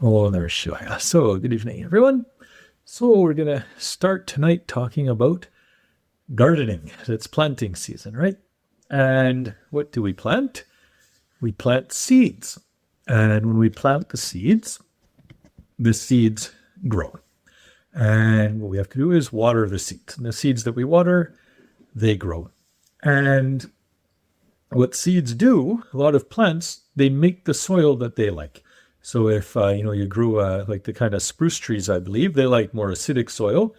Oh, there's Shivaya. So, good evening, everyone. So, we're going to start tonight talking about gardening. It's planting season, right? And what do we plant? We plant seeds. And when we plant the seeds grow. And what we have to do is water the seeds. And the seeds that we water, they grow. And what seeds do, a lot of plants, they make the soil that they like. So if, you grew like the kind of spruce trees, I believe, they like more acidic soil.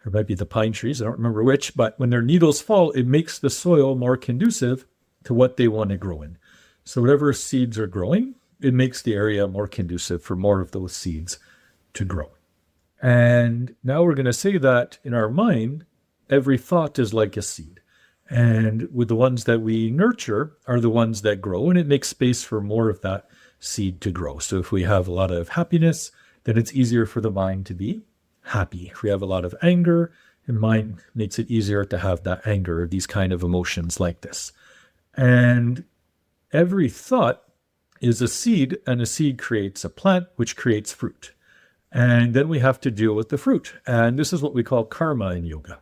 Or might be the pine trees, I don't remember which. But when their needles fall, it makes the soil more conducive to what they want to grow in. So whatever seeds are growing, it makes the area more conducive for more of those seeds to grow. And now we're going to say that in our mind, every thought is like a seed. And with the ones that we nurture are the ones that grow, and it makes space for more of that seed to grow. So if we have a lot of happiness, then it's easier for the mind to be happy. If we have a lot of anger, the mind makes it easier to have that anger or these kind of emotions like this. And every thought is a seed, and a seed creates a plant, which creates fruit. And then we have to deal with the fruit. And this is what we call karma in yoga.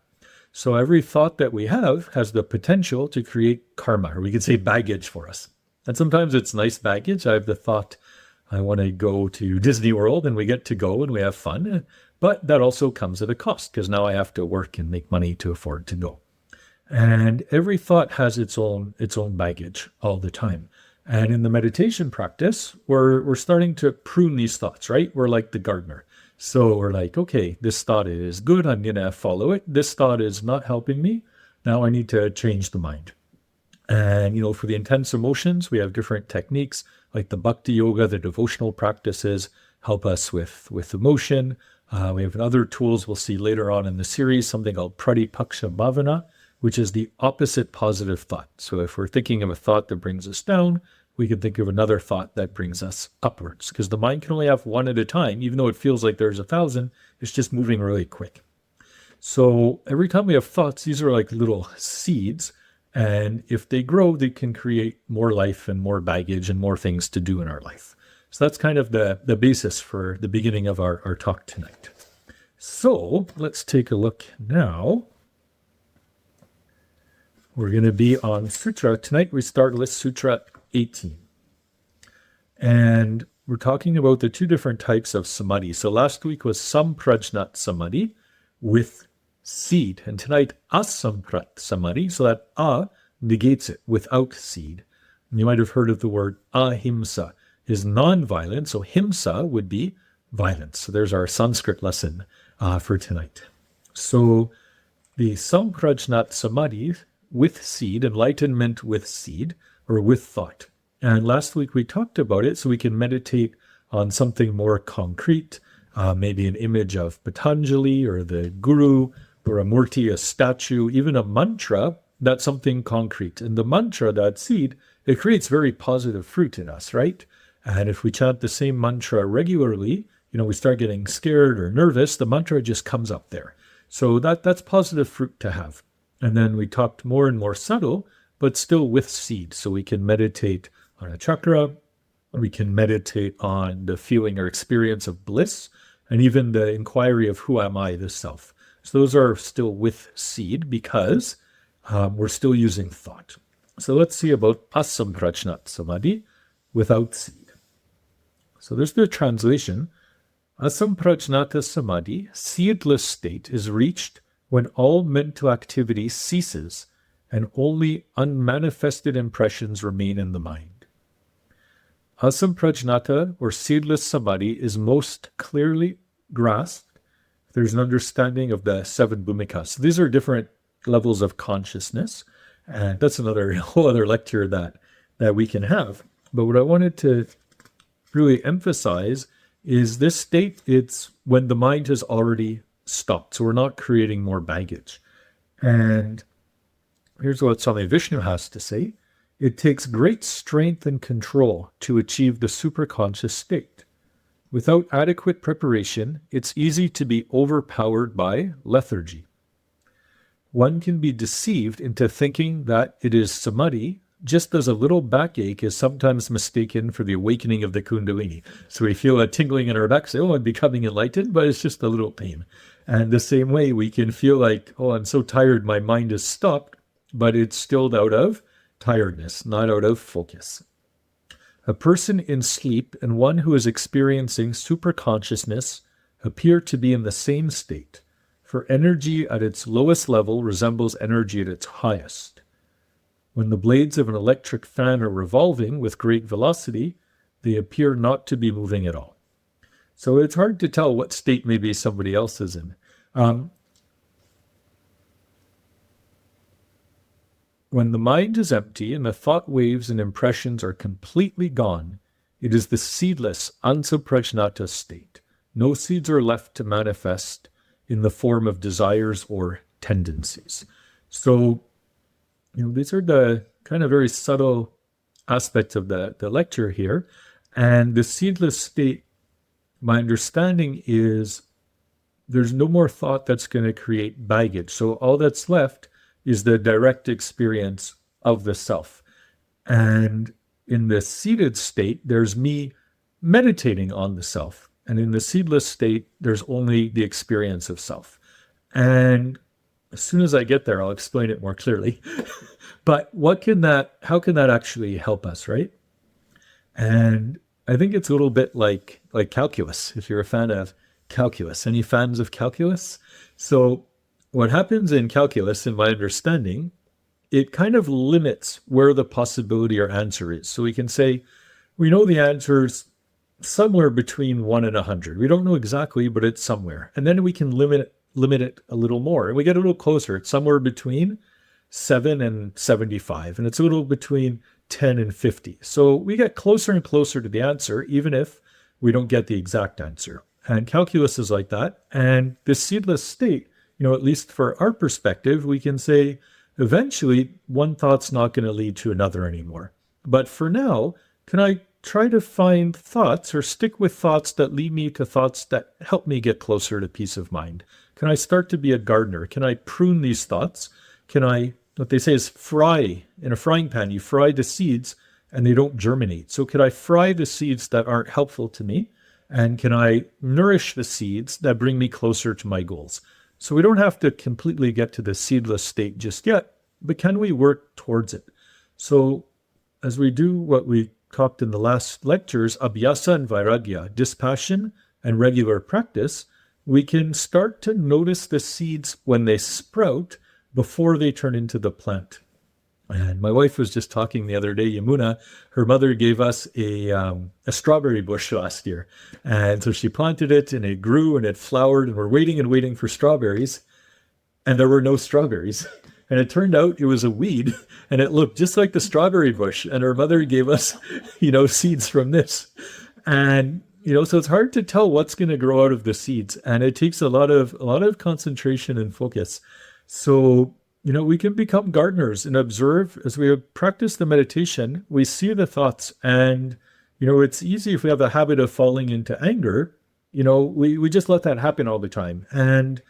So every thought that we have has the potential to create karma, or we could say baggage for us. And sometimes it's nice baggage. I have the thought, I want to go to Disney World, and we get to go and we have fun. But that also comes at a cost, because now I have to work and make money to afford to go. And every thought has its own baggage all the time. And in the meditation practice, we're starting to prune these thoughts, right? We're like the gardener. So we're like, okay, this thought is good. I'm going to follow it. This thought is not helping me. Now I need to change the mind. And, for the intense emotions, we have different techniques like the bhakti yoga, the devotional practices help us with emotion. We have other tools we'll see later on in the series, something called pratipaksha bhavana, which is the opposite positive thought. So if we're thinking of a thought that brings us down, we can think of another thought that brings us upwards, because the mind can only have one at a time. Even though it feels like there's 1,000, it's just moving really quick. So every time we have thoughts, these are like little seeds. And if they grow, they can create more life and more baggage and more things to do in our life. So that's kind of the basis for the beginning of our talk tonight. So let's take a look now. We're going to be on Sutra. Tonight we start with Sutra 18. And we're talking about the two different types of samadhi. So last week was Asamprajnata Samadhi with seed. And tonight, Asamprajnata Samadhi. So that A negates it, without seed. And you might have heard of the word ahimsa, is non-violent. So himsa would be violence. So there's our Sanskrit lesson for tonight. So the Asamprajnata Samadhi with seed, enlightenment with seed, or with thought. And last week we talked about it, so we can meditate on something more concrete, maybe an image of Patanjali or the Guru, or a murti, a statue, even a mantra. That's something concrete. And the mantra, that seed, it creates very positive fruit in us, right? And if we chant the same mantra regularly, we start getting scared or nervous, the mantra just comes up there. So that's positive fruit to have. And then we talked more and more subtle, but still with seed. So we can meditate on a chakra, we can meditate on the feeling or experience of bliss, and even the inquiry of who am I, the self. So those are still with seed because we're still using thought. So let's see about Asamprajnata Samadhi without seed. So there's the translation. Asamprajnata Samadhi, seedless state, is reached when all mental activity ceases and only unmanifested impressions remain in the mind. Asamprajnata, or seedless samadhi, is most clearly grasped. There's an understanding of the 7 bhumikas. So these are different levels of consciousness, and that's another whole other lecture that we can have. But what I wanted to really emphasize is this state, it's when the mind has already stopped. So we're not creating more baggage. And here's what Swami Vishnu has to say. It takes great strength and control to achieve the superconscious state. Without adequate preparation, it's easy to be overpowered by lethargy. One can be deceived into thinking that it is samadhi just as a little backache is sometimes mistaken for the awakening of the Kundalini. So we feel a tingling in our back, say, oh, I'm becoming enlightened, but it's just a little pain. And the same way we can feel like, oh, I'm so tired, my mind is stopped, but it's stilled out of tiredness, not out of focus. A person in sleep and one who is experiencing superconsciousness appear to be in the same state, for energy at its lowest level resembles energy at its highest. When the blades of an electric fan are revolving with great velocity, they appear not to be moving at all. So it's hard to tell what state maybe somebody else is in. When the mind is empty and the thought waves and impressions are completely gone, it is the seedless, Asamprajnata state. No seeds are left to manifest in the form of desires or tendencies. So, these are the kind of very subtle aspects of the lecture here. And the seedless state, my understanding is there's no more thought that's going to create baggage. So all that's left is the direct experience of the self. And in the seated state, there's me meditating on the self. And in the seedless state, there's only the experience of self. And as soon as I get there, I'll explain it more clearly. But how can that actually help us, right? And I think it's a little bit like calculus, if you're a fan of calculus. Any fans of calculus? So what happens in calculus, in my understanding, it kind of limits where the possibility or answer is. So we can say, we know the answer's somewhere between 1 and 100. We don't know exactly, but it's somewhere. And then we can limit it a little more. And we get a little closer. It's somewhere between 7 and 75. And it's a little between 10 and 50. So we get closer and closer to the answer, even if we don't get the exact answer. And calculus is like that. And this seedless state, at least for our perspective, we can say, eventually, one thought's not going to lead to another anymore. But for now, can I try to find thoughts or stick with thoughts that lead me to thoughts that help me get closer to peace of mind? Can I start to be a gardener? Can I prune these thoughts? Can I, what they say is fry, in a frying pan, you fry the seeds and they don't germinate. So could I fry the seeds that aren't helpful to me? And can I nourish the seeds that bring me closer to my goals? So we don't have to completely get to the seedless state just yet, but can we work towards it? So as we do what we talked in the last lectures, abhyasa and vairagya, dispassion and regular practice, we can start to notice the seeds when they sprout before they turn into the plant. And my wife was just talking the other day, Yamuna, her mother gave us a strawberry bush last year. And so she planted it and it grew and it flowered and we're waiting and waiting for strawberries. And there were no strawberries. And it turned out it was a weed and it looked just like the strawberry bush. And her mother gave us, seeds from this. And, so it's hard to tell what's going to grow out of the seeds. And it takes a lot of concentration and focus. So, we can become gardeners and observe as we practice the meditation, we see the thoughts and, it's easy if we have the habit of falling into anger, we just let that happen all the time. And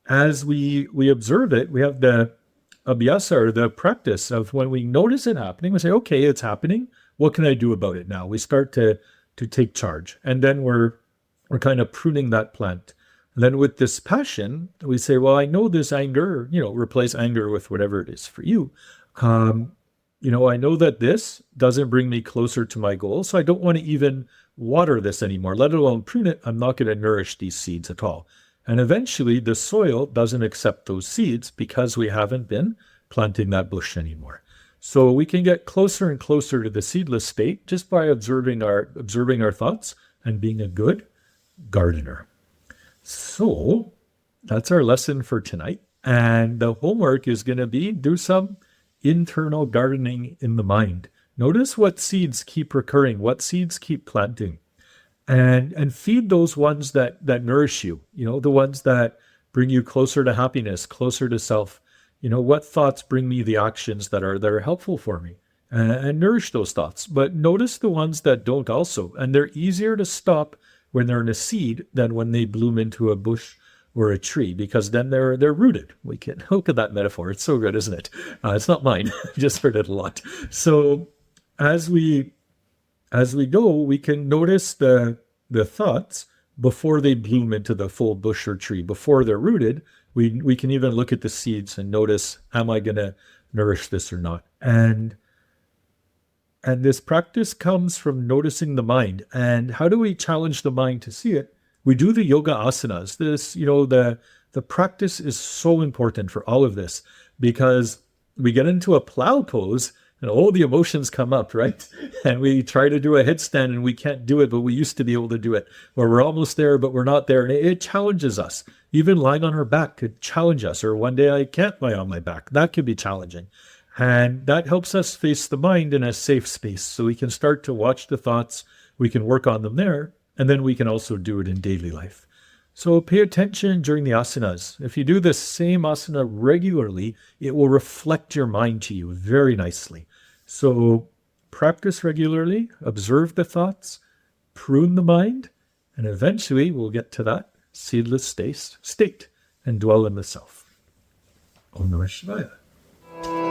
as we observe it, we have the abhyasa, or the practice of when we notice it happening, we say, okay, it's happening. What can I do about it now? We start to take charge. And then we're kind of pruning that plant. And then with this passion, we say, well, I know this anger, replace anger with whatever it is for you. I know that this doesn't bring me closer to my goal, so I don't want to even water this anymore, let alone prune it. I'm not going to nourish these seeds at all. And eventually the soil doesn't accept those seeds because we haven't been planting that bush anymore. So we can get closer and closer to the seedless state just by observing our thoughts and being a good gardener. So that's our lesson for tonight. And the homework is going to be do some internal gardening in the mind. Notice what seeds keep recurring, what seeds keep planting, and feed those ones that nourish you, the ones that bring you closer to happiness, closer to self. What thoughts bring me the actions that are helpful for me, and nourish those thoughts. But notice the ones that don't also, and they're easier to stop when they're in a seed than when they bloom into a bush or a tree, because then they're rooted. We can look at that metaphor. It's so good, isn't it? It's not mine. I just heard it a lot. So as we go, we can notice the thoughts before they bloom into the full bush or tree. Before they're rooted, we can even look at the seeds and notice, am I going to nourish this or not? And this practice comes from noticing the mind. And how do we challenge the mind to see it? We do the yoga asanas. This, the practice is so important for all of this, because we get into a plow pose and all the emotions come up, right? And we try to do a headstand and we can't do it, but we used to be able to do it. Or we're almost there, but we're not there. And it challenges us. Even lying on our back could challenge us. Or one day I can't lie on my back. That could be challenging. And that helps us face the mind in a safe space. So we can start to watch the thoughts. We can work on them there. And then we can also do it in daily life. So pay attention during the asanas. If you do the same asana regularly, it will reflect your mind to you very nicely. So practice regularly, observe the thoughts, prune the mind, and eventually we'll get to that seedless state and dwell in the self. Om Namah Shivaya.